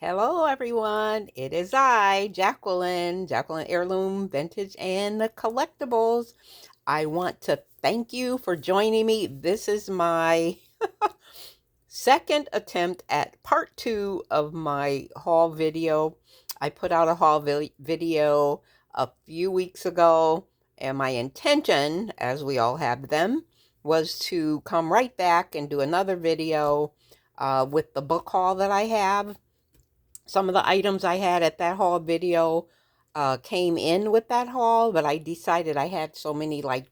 Hello, everyone. It is I, Jacqueline Heirloom Vintage and the Collectibles. I want to thank you for joining me. This is my second attempt at part two of my haul video. I put out a haul video a few weeks ago, and my intention, as we all have them, was to come right back and do another video with the book haul that I have. Some of the items I had at that haul video came in with that haul, but I decided I had so many like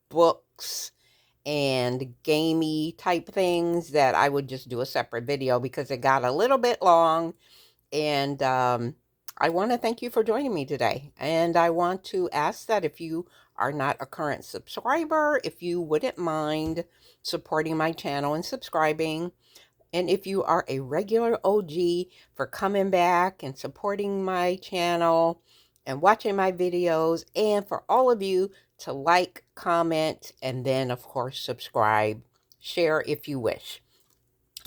books and gamey type things that I would just do a separate video because it got a little bit long. And I want to thank you for joining me today. And I want to ask that if you are not a current subscriber, if you wouldn't mind supporting my channel and subscribing. And if you are a regular OG, for coming back and supporting my channel and watching my videos, and for all of you to like, comment, and then, of course, subscribe, share if you wish.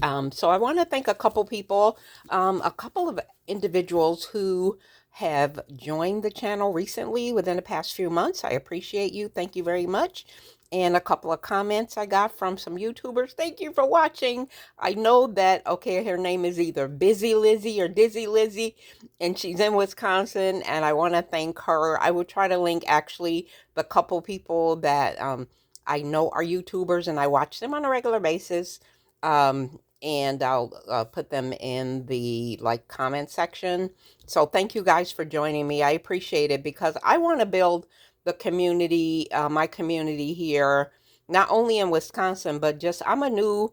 So I want to thank a couple people, a couple of individuals who have joined the channel recently within the past few months. I appreciate you. Thank you very much. And a couple of comments I got from some YouTubers. Thank you for watching. I know that, okay, her name is either Busy Lizzie or Dizzy Lizzie, and she's in Wisconsin, and I want to thank her. I will try to link actually the couple people that I know are YouTubers, and I watch them on a regular basis. And I'll put them in the like comment section. So thank you guys for joining me. I appreciate it because I want to build the community, my community here, not only in Wisconsin, but just I'm a new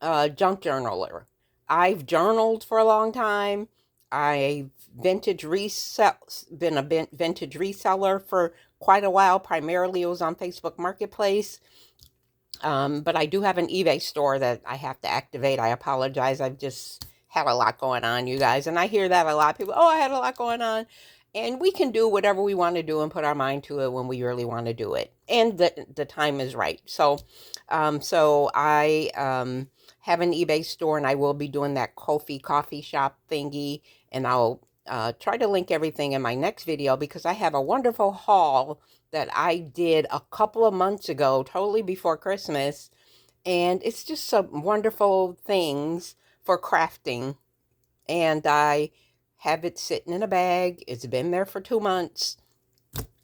junk journaler. I've journaled for a long time. I've been a vintage reseller for quite a while. Primarily, it was on Facebook Marketplace. But I do have an eBay store that I have to activate. I apologize. I've just had a lot going on, you guys. And I hear that a lot. People, oh, I had a lot going on. And we can do whatever we want to do and put our mind to it when we really want to do it. And the time is right. So I have an eBay store, and I will be doing that Ko-fi coffee shop thingy. And I'll try to link everything in my next video because I have a wonderful haul that I did a couple of months ago, totally before Christmas. And it's just some wonderful things for crafting. And I have it sitting in a bag. It's been there for 2 months,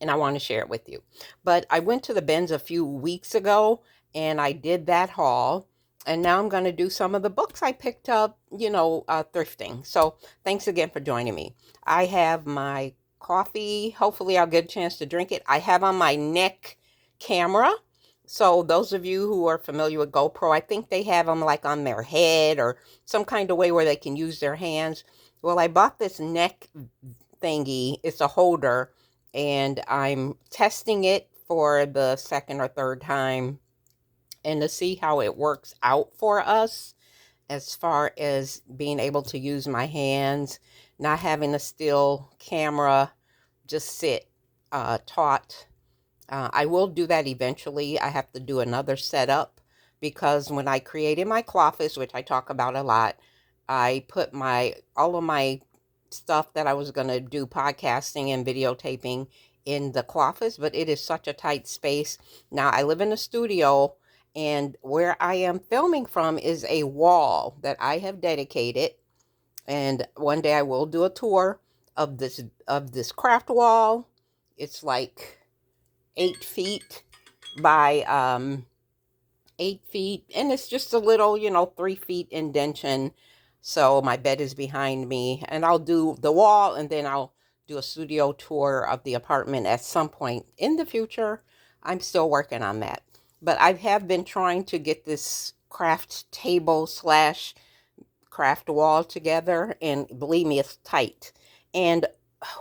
and I want to share it with you. But I went to the bins a few weeks ago, and I did that haul. And now I'm going to do some of the books I picked up, thrifting. So thanks again for joining me. I have my coffee. Hopefully I'll get a chance to drink it. I have on my neck camera. So those of you who are familiar with GoPro, I think they have them like on their head or some kind of way where they can use their hands. Well, I bought this neck thingy. It's a holder, and I'm testing it for the second or third time and to see how it works out for us as far as being able to use my hands, not having a still camera, just sit taut. I will do that eventually. I have to do another setup because when I created my Cloffice, which I talk about a lot, I put all of my stuff that I was going to do podcasting and videotaping in the Cloffice, but it is such a tight space. Now I live in a studio, and where I am filming from is a wall that I have dedicated. And one day I will do a tour of this craft wall. It's like 8 feet by 8 feet, and it's just a little 3 feet indention. So my bed is behind me, and I'll do the wall, and then I'll do a studio tour of the apartment at some point in the future. I'm still working on that, but I have been trying to get this craft table slash craft wall together, and believe me, it's tight. And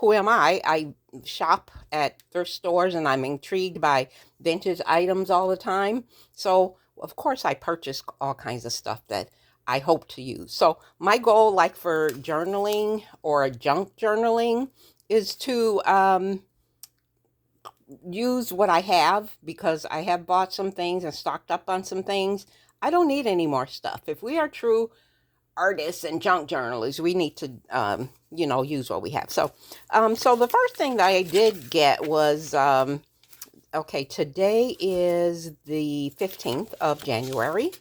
who am I? I shop at thrift stores, and I'm intrigued by vintage items all the time. So of course I purchase all kinds of stuff that I hope to use. So my goal, like for journaling or junk journaling, is to use what I have, because I have bought some things and stocked up on some things. I don't need any more stuff. If we are true artists and junk journalists. We need to, use what we have. So the first thing that I did get was, okay, today is the 15th of January,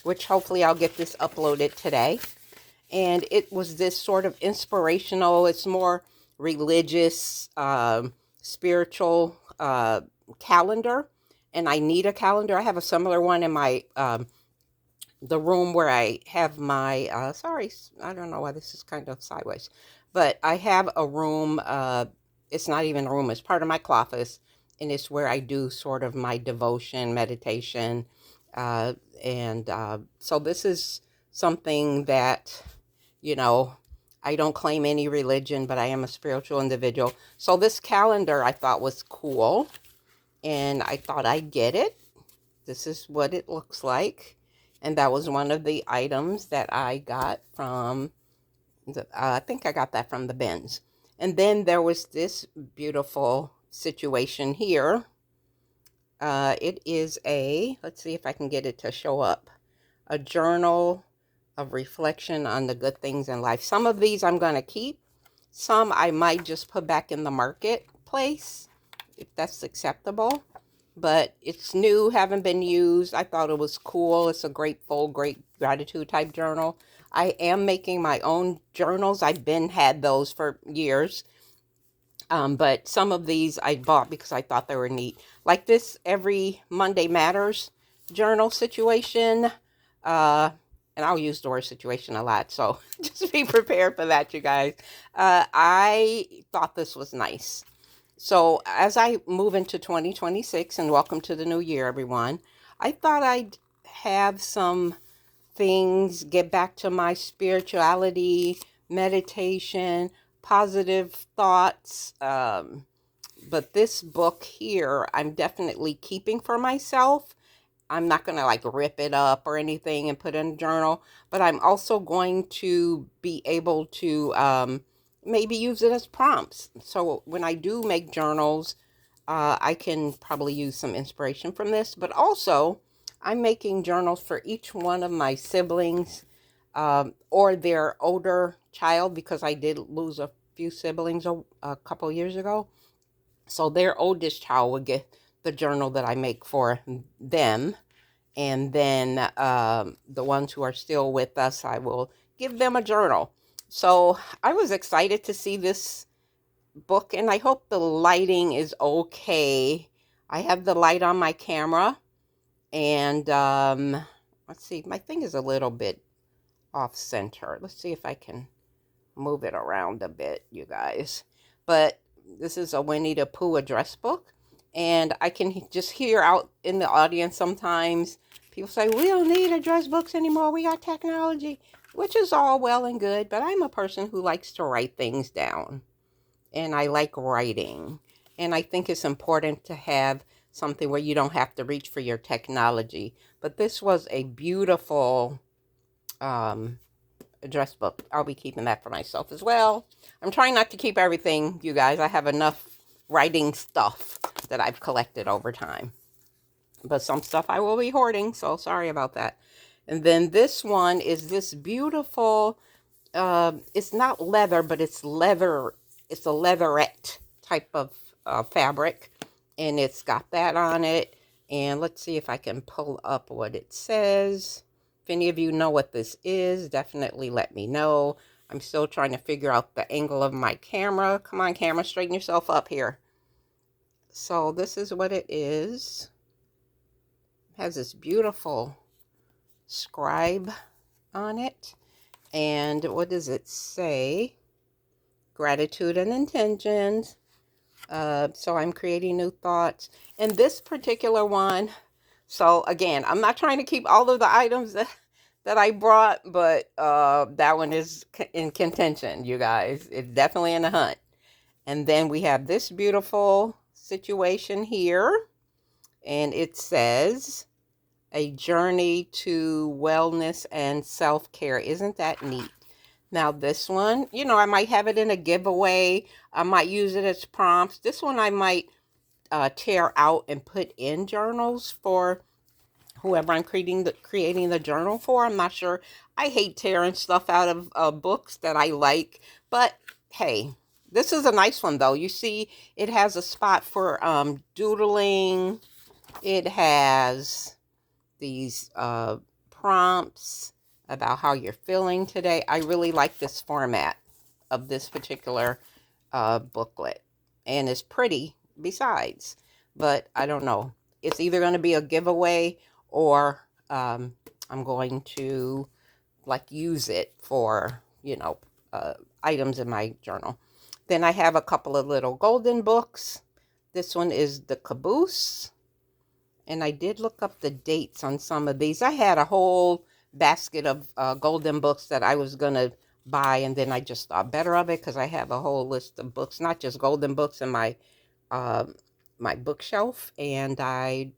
which hopefully I'll get this uploaded today. And it was this sort of inspirational, it's more religious, spiritual calendar. And I need a calendar. I have a similar one in my the room where I have my, sorry, I don't know why this is kind of sideways, but I have a room, it's not even a room, it's part of my closet, and it's where I do sort of my devotion, meditation, so this is something that, I don't claim any religion, but I am a spiritual individual. So this calendar I thought was cool, and I thought I'd get it. This is what it looks like. And that was one of the items that I got from, I think I got that from the bins. And then there was this beautiful situation here. It is let's see if I can get it to show up, a journal of reflection on the good things in life. Some of these I'm going to keep. Some I might just put back in the marketplace, if that's acceptable. But it's new, haven't been used. I thought it was cool. It's a great gratitude type journal. I am making my own journals. I've had those for years. But some of these I bought because I thought they were neat. Like this Every Monday Matters journal situation. And I'll use the word situation a lot, so just be prepared for that, you guys. I thought this was nice. So as I move into 2026, and welcome to the new year, everyone, I thought I'd have some things, get back to my spirituality, meditation, positive thoughts. But this book here, I'm definitely keeping for myself. I'm not going to like rip it up or anything and put in a journal, but I'm also going to be able to maybe use it as prompts. So when I do make journals, I can probably use some inspiration from this, but also I'm making journals for each one of my siblings or their older child, because I did lose a few siblings a couple years ago. So their oldest child would get the journal that I make for them. And then the ones who are still with us, I will give them a journal. So I was excited to see this book, and I hope the lighting is okay. I have the light on my camera, and let's see, my thing is a little bit off center. Let's see if I can move it around a bit, you guys. But this is a Winnie the Pooh address book, and I can just hear out in the audience sometimes people say, we don't need address books anymore, we got technology, which is all well and good, but I'm a person who likes to write things down, and I like writing, and I think it's important to have something where you don't have to reach for your technology. But this was a beautiful address book. I'll be keeping that for myself as well. I'm trying not to keep everything, you guys. I have enough writing stuff that I've collected over time. But some stuff I will be hoarding, so sorry about that. And then this one is this beautiful, it's not leather, but it's leather. It's a leatherette type of fabric. And it's got that on it. And let's see if I can pull up what it says. If any of you know what this is, definitely let me know. I'm still trying to figure out the angle of my camera. Come on, camera, straighten yourself up here. So this is what it is. It has this beautiful scribe on it. And what does it say? Gratitude and intentions. So I'm creating new thoughts. And this particular one, so again, I'm not trying to keep all of the items that I brought, but that one is in contention, you guys. It's definitely in the hunt. And then we have this beautiful situation here. And it says, a journey to wellness and self-care. Isn't that neat? Now this one, I might have it in a giveaway. I might use it as prompts. This one I might tear out and put in journals for whoever I'm creating the journal for. I'm not sure. I hate tearing stuff out of books that I like, but hey, this is a nice one though. You see, it has a spot for doodling. It has these prompts about how you're feeling today. I really like this format of this particular booklet, and it's pretty besides, but I don't know. It's either going to be a giveaway or I'm going to like use it for, items in my journal. Then I have a couple of little golden books. This one is the Caboose. And I did look up the dates on some of these. I had a whole basket of golden books that I was going to buy, and then I just thought better of it because I have a whole list of books, not just golden books, in my my bookshelf, and I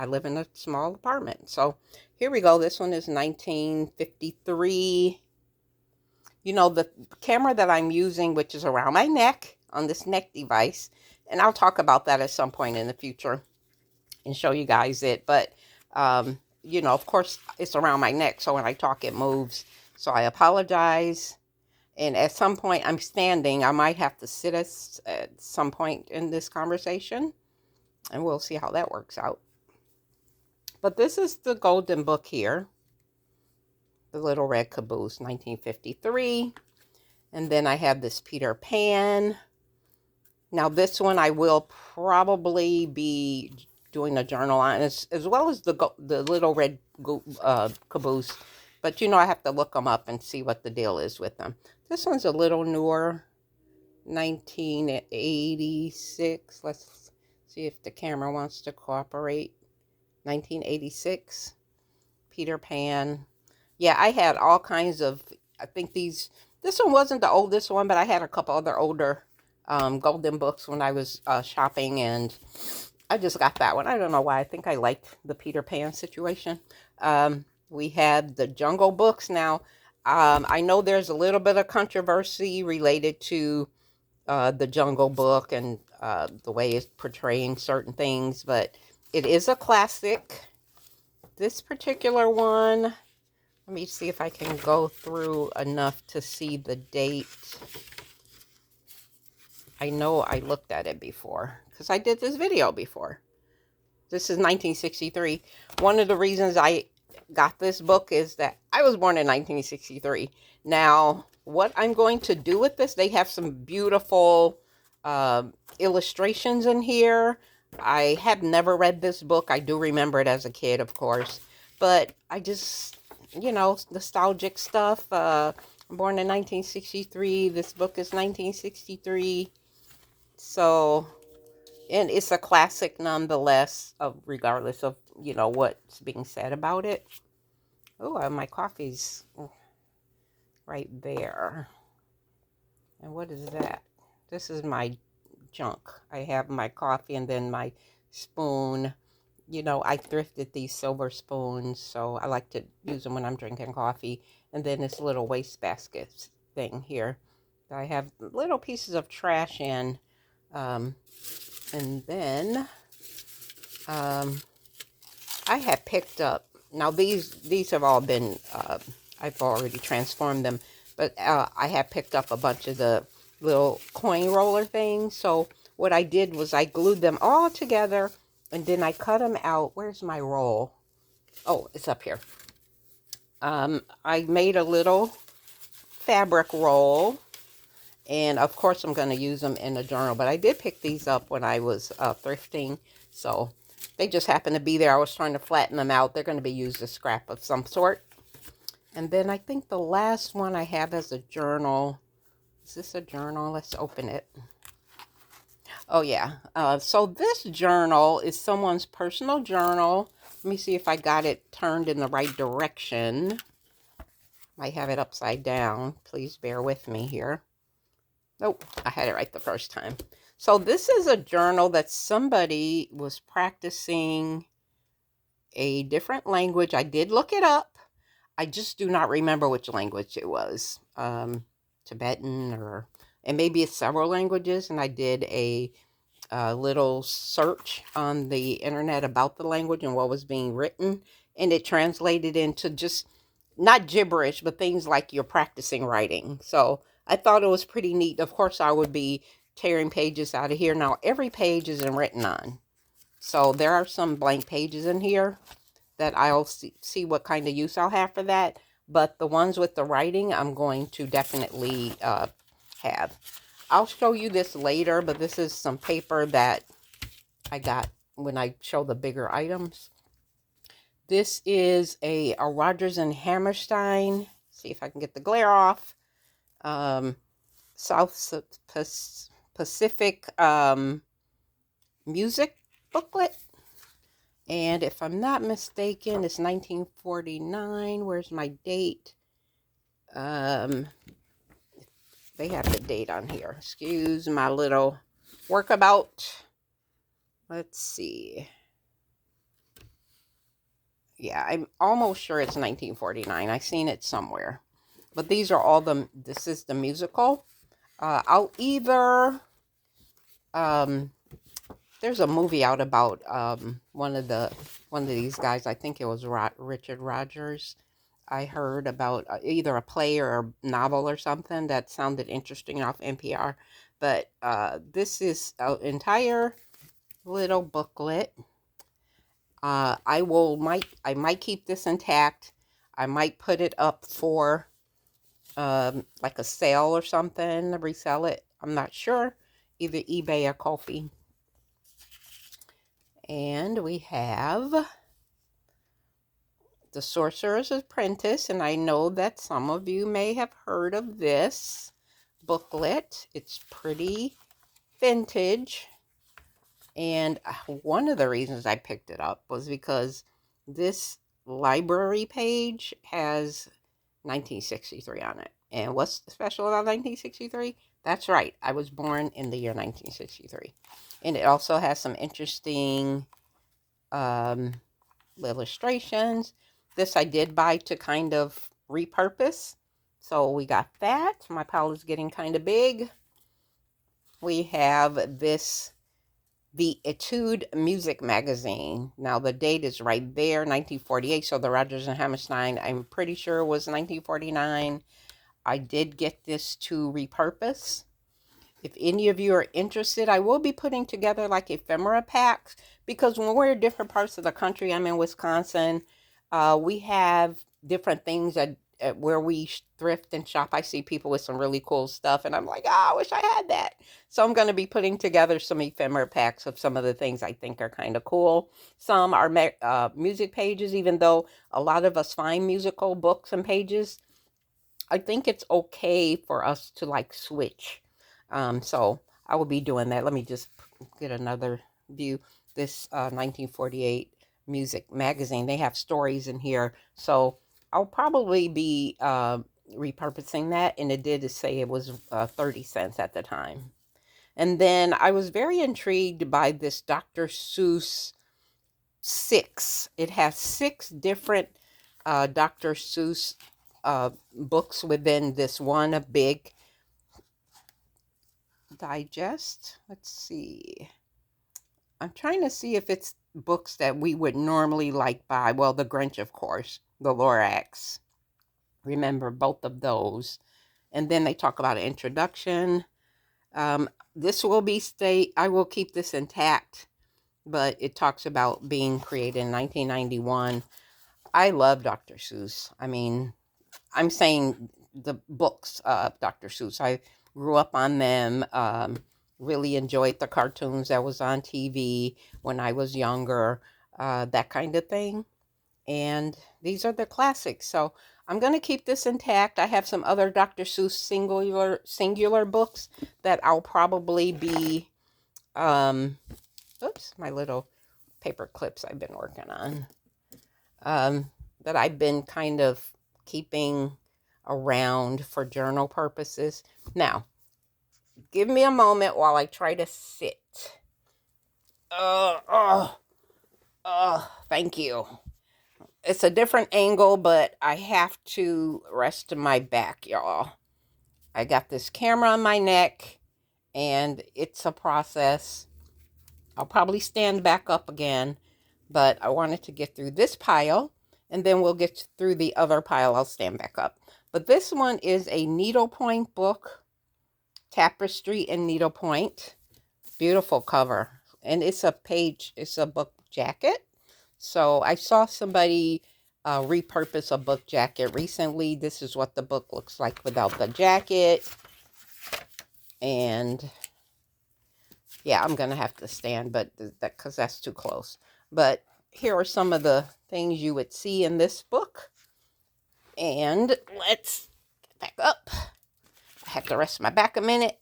live in a small apartment. So here we go. This one is 1953. You know, the camera that I'm using, which is around my neck on this neck device, and I'll talk about that at some point in the future and show you guys it. But, of course, it's around my neck, so when I talk, it moves. So I apologize. And at some point, I'm standing. I might have to sit at some point in this conversation, and we'll see how that works out. But this is the golden book here, The Little Red Caboose, 1953. And then I have this Peter Pan. Now, this one I will probably be doing a journal on, as well as the Little Red Caboose. But, I have to look them up and see what the deal is with them. This one's a little newer, 1986. Let's see if the camera wants to cooperate. 1986, Peter Pan. Yeah, I had all kinds of, I think this one wasn't the oldest one, but I had a couple other older golden books when I was shopping, and I just got that one. I don't know why. I think I liked the Peter Pan situation. We had the Jungle Books. Now, I know there's a little bit of controversy related to the Jungle Book and the way it's portraying certain things, but it is a classic. This particular one, let me see if I can go through enough to see the date. I know I looked at it before because I did this video before. This is 1963. One of the reasons I got this book is that I was born in 1963. Now, what I'm going to do with this, they have some beautiful illustrations in here. I have never read this book. I do remember it as a kid, of course. But I just, nostalgic stuff. I'm born in 1963. This book is 1963. So, and it's a classic nonetheless, regardless of, what's being said about it. Oh, my coffee's right there. And what is that? This is my junk. I have my coffee and then my spoon. I thrifted these silver spoons, so I like to use them when I'm drinking coffee. And then this little wastebasket thing here. I have little pieces of trash in. And then I have picked up, now these have all been, I've already transformed them, but I have picked up a bunch of the little coin roller things. So what I did was I glued them all together, and then I cut them out. Where's my roll? Oh, it's up here. I made a little fabric roll, and of course I'm going to use them in a journal, but I did pick these up when I was thrifting, so they just happened to be there. I was trying to flatten them out. They're going to be used as scrap of some sort. And then I think the last one I have as a journal, is this a journal? Let's open it. Oh, yeah. So this journal is someone's personal journal. Let me see if I got it turned in the right direction. Might have it upside down. Please bear with me here. Nope, I had it right the first time. So this is a journal that somebody was practicing a different language. I did look it up. I just do not remember which language it was. Tibetan and maybe it's several languages. And I did a little search on the internet about the language and what was being written. and it translated into just not gibberish, but things like you're practicing writing. So I thought it was pretty neat. Of course, I would be tearing pages out of here. Now, every page isn't written on. So there are some blank pages in here that I'll see what kind of use I'll have for that. But the ones with the writing, I'm going to definitely have. I'll show you this later, but this is some paper that I got when I show the bigger items. This is a Rodgers and Hammerstein. See if I can get the glare off. South Pacific music booklet. And if I'm not mistaken, it's 1949. Where's my date? They have the date on here. Excuse my little workabout. Let's see. Yeah, I'm almost sure it's 1949. I've seen it somewhere. But these are all this is the musical. I'll either, there's a movie out about one of these guys. I think it was Richard Rodgers. I heard about either a play or a novel or something that sounded interesting off NPR. But this is an entire little booklet. I might keep this intact. I might put it up for like a sale or something, resell it. I'm not sure. Either eBay or Ko-fi. And we have The Sorcerer's Apprentice, and I know that some of you may have heard of this booklet. It's pretty vintage. And one of the reasons I picked it up was because this library page has 1963 on it. And what's special about 1963? That's right, I was born in the year 1963. And it also has some interesting illustrations. This I did buy to kind of repurpose. So we got that. My pile is getting kind of big. We have this, the Etude Music Magazine. Now the date is right there, 1948. So the Rodgers and Hammerstein, I'm pretty sure was 1949. I did get this to repurpose. If any of you are interested, I will be putting together like ephemera packs, because when we're in different parts of the country, I'm in Wisconsin, we have different things that where we thrift and shop. I see people with some really cool stuff, and I'm like, I wish I had that. So I'm going to be putting together some ephemera packs of some of the things I think are kind of cool. Some are music pages, even though a lot of us find musical books and pages. I think it's okay for us to like switch. So I will be doing that. Let me just get another view. This 1948 music magazine, they have stories in here. So I'll probably be repurposing that. And it did say it was 30 cents at the time. And then I was very intrigued by this Dr. Seuss 6. It has 6 different Dr. Seuss books within this one big digest. Let's see. I'm trying to see if it's books that we would normally like buy. Well, The Grinch, of course, The Lorax. Remember both of those. And then they talk about an introduction. This will be I will keep this intact, but it talks about being created in 1991. I love Dr. Seuss. I mean, I'm saying the books of Dr. Seuss. I grew up on them. Really enjoyed the cartoons that was on TV when I was younger, that kind of thing. And these are the classics. So I'm going to keep this intact. I have some other Dr. Seuss singular books that I'll probably be, oops, my little paper clips I've been working on, that I've been kind of keeping around for journal purposes. Now, give me a moment while I try to sit. Thank you. It's a different angle, but I have to rest my back, y'all. I got this camera on my neck, and it's a process. I'll probably stand back up again, but I wanted to get through this pile. and then we'll get through the other pile. I'll stand back up. But this one is a needlepoint book, tapestry and needlepoint. Beautiful cover. And it's a book jacket. So I saw somebody repurpose a book jacket recently. This is what the book looks like without the jacket. And yeah, I'm going to have to stand, but because that's too close. But here are some of the things you would see in this book. And let's get back up. I have to rest my back a minute.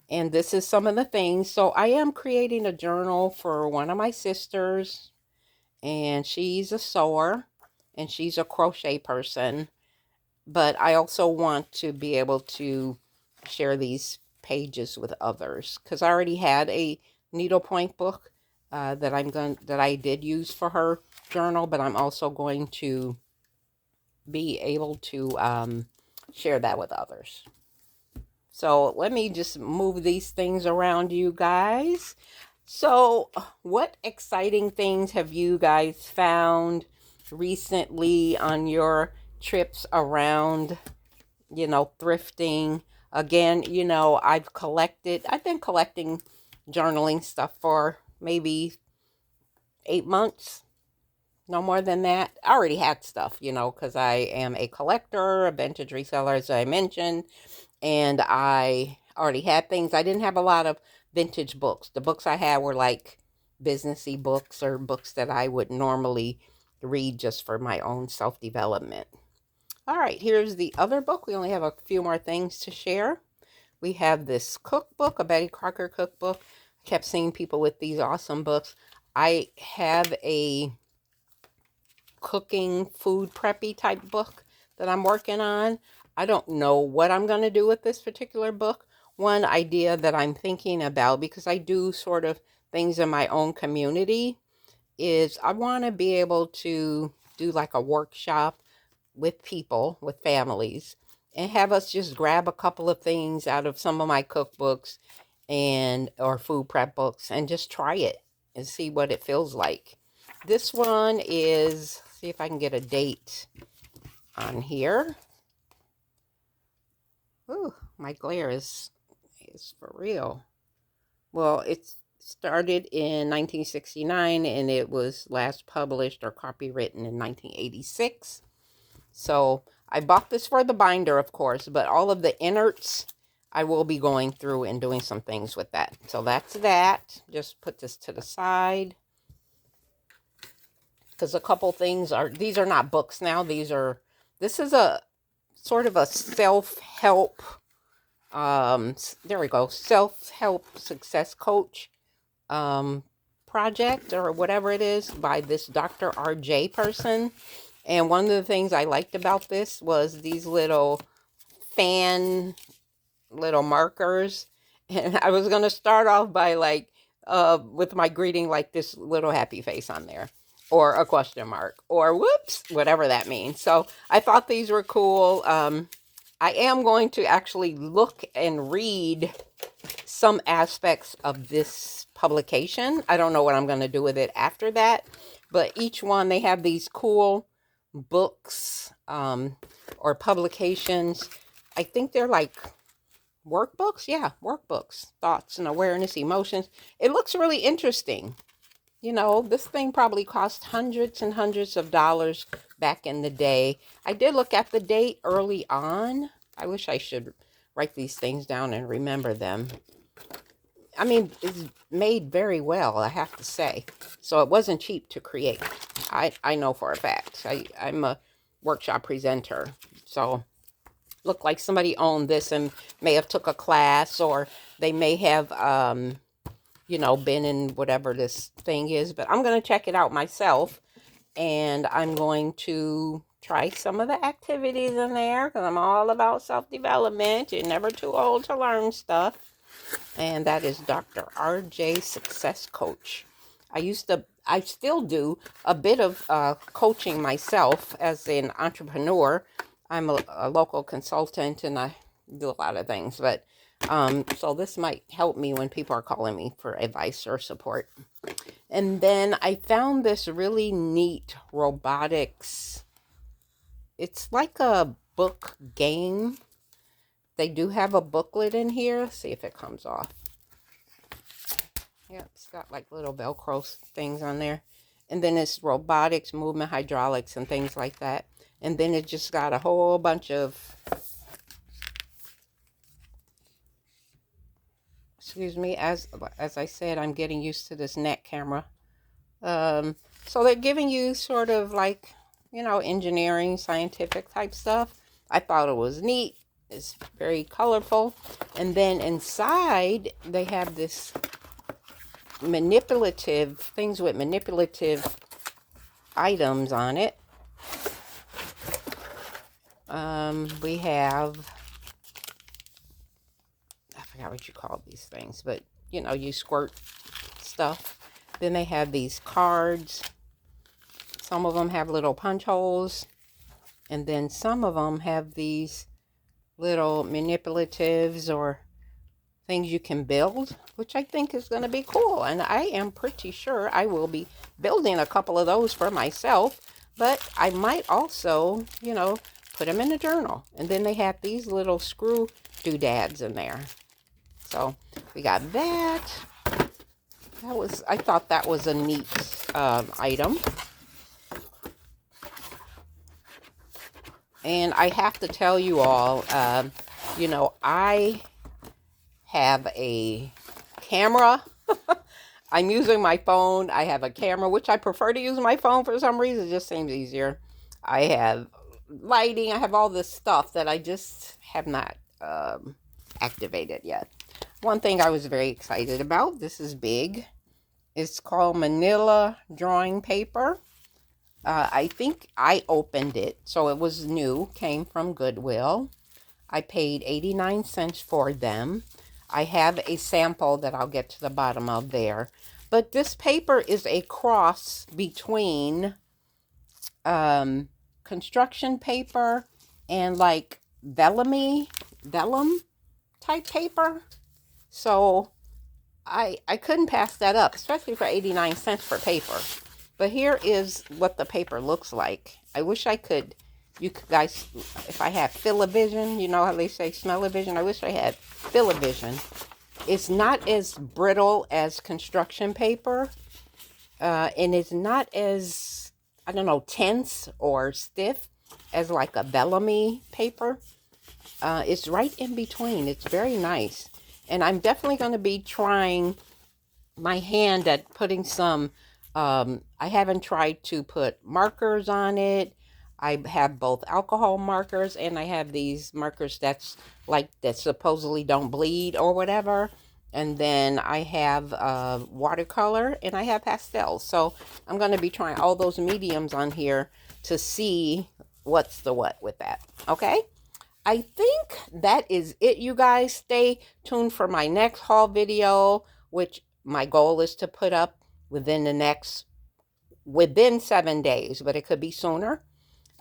And this is some of the things. So I am creating a journal for one of my sisters. And she's a sewer. And she's a crochet person. But I also want to be able to share these pages with others. Because I already had a needlepoint book that I did use for her journal. But I'm also going to be able to share that with others. So let me just move these things around, you guys. So what exciting things have you guys found recently on your trips around, thrifting? Again, I've been collecting journaling stuff for maybe 8 months. No more than that. I already had stuff, because I am a collector, a vintage reseller, as I mentioned. And I already had things. I didn't have a lot of vintage books. The books I had were like businessy books or books that I would normally read just for my own self-development. All right, here's the other book. We only have a few more things to share. We have this cookbook, a Betty Crocker cookbook. I kept seeing people with these awesome books. I have a cooking food preppy type book that I'm working on. I don't know what I'm going to do with this particular book. One idea that I'm thinking about, because I do sort of things in my own community, is I want to be able to do like a workshop with people, with families, and have us just grab a couple of things out of some of my cookbooks or food prep books and just try it and see what it feels like. This one is, see if I can get a date on here. Ooh, my glare is for real. Well, it started in 1969 and it was last published or copywritten in 1986. So I bought this for the binder, of course, but all of the innards I will be going through and doing some things with that. So that's that. Just put this to the side. Because a couple things these are not books now. This is a sort of a self-help, there we go, self-help success coach project or whatever it is by this Dr. RJ person. And one of the things I liked about this was these little markers. And I was going to start off by with my greeting, like this little happy face on there, or a question mark, or whoops, whatever that means. So I thought these were cool. I am going to actually look and read some aspects of this publication. I don't know what I'm going to do with it after that, but each one, they have these cool books or publications. I think they're like workbooks. Yeah, workbooks, thoughts and awareness, emotions. It looks really interesting. This thing probably cost hundreds and hundreds of dollars back in the day. I did look at the date early on. I wish I should write these things down and remember them. I mean, it's made very well, I have to say. So it wasn't cheap to create. I know for a fact. I'm a workshop presenter. So looked like somebody owned this and may have took a class, or they may have been in whatever this thing is. But I'm going to check it out myself, and I'm going to try some of the activities in there, because I'm all about self-development. You're never too old to learn stuff. And that is Dr. RJ Success Coach. I still do a bit of coaching myself as an entrepreneur. I'm a local consultant and I do a lot of things, but so this might help me when people are calling me for advice or support. And then I found this really neat robotics. It's like a book game. They do have a booklet in here. Let's see if it comes off. Yep, it's got like little Velcro things on there. And then it's robotics, movement, hydraulics, and things like that. And then it just got a whole bunch of, excuse me, as I said, I'm getting used to this net camera. So they're giving you sort of like, you know, engineering, scientific type stuff. I thought it was neat. It's very colorful. And then inside, they have this manipulative, things with manipulative items on it. We have, I forgot what you call these things, but you know, you squirt stuff. Then they have these cards. Some of them have little punch holes. And then some of them have these little manipulatives or things you can build, which I think is going to be cool. And I am pretty sure I will be building a couple of those for myself. But I might also, you know, put them in a journal. And then they have these little screw doodads in there. So we got that. I thought that was a neat item. And I have to tell you all, you know, I have a camera. I'm using my phone. I have a camera, which I prefer to use my phone for some reason. It just seems easier. I have lighting. I have all this stuff that I just have not activated yet. One thing I was very excited about, this is big. It's called Manila drawing paper. I think I opened it, so it was new, came from Goodwill. I paid 89 cents for them. I have a sample that I'll get to the bottom of there. But this paper is a cross between construction paper and like vellum type paper. So I couldn't pass that up, especially for 89 cents for paper. But here is what the paper looks like. I wish I could, you guys, if I had fill-o-vision, you know how they say smell-o-vision? I wish I had fill-o-vision. It's not as brittle as construction paper. And it's not as, I don't know, tense or stiff as like a vellum paper. It's right in between. It's very nice. And I'm definitely going to be trying my hand at putting some, I haven't tried to put markers on it. I have both alcohol markers and I have these markers that supposedly don't bleed or whatever. And then I have watercolor and I have pastels. So I'm going to be trying all those mediums on here to see what's the what with that. Okay? I think that is it, you guys. Stay tuned for my next haul video, which my goal is to put up within 7 days, but it could be sooner.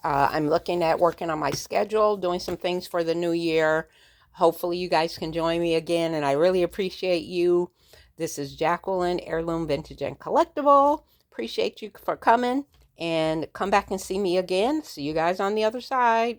I'm looking at working on my schedule, doing some things for the new year. Hopefully you guys can join me again, and I really appreciate you. This is Jacqueline, Heirloom Vintage and Collectible. Appreciate you for coming, and come back and see me again. See you guys on the other side.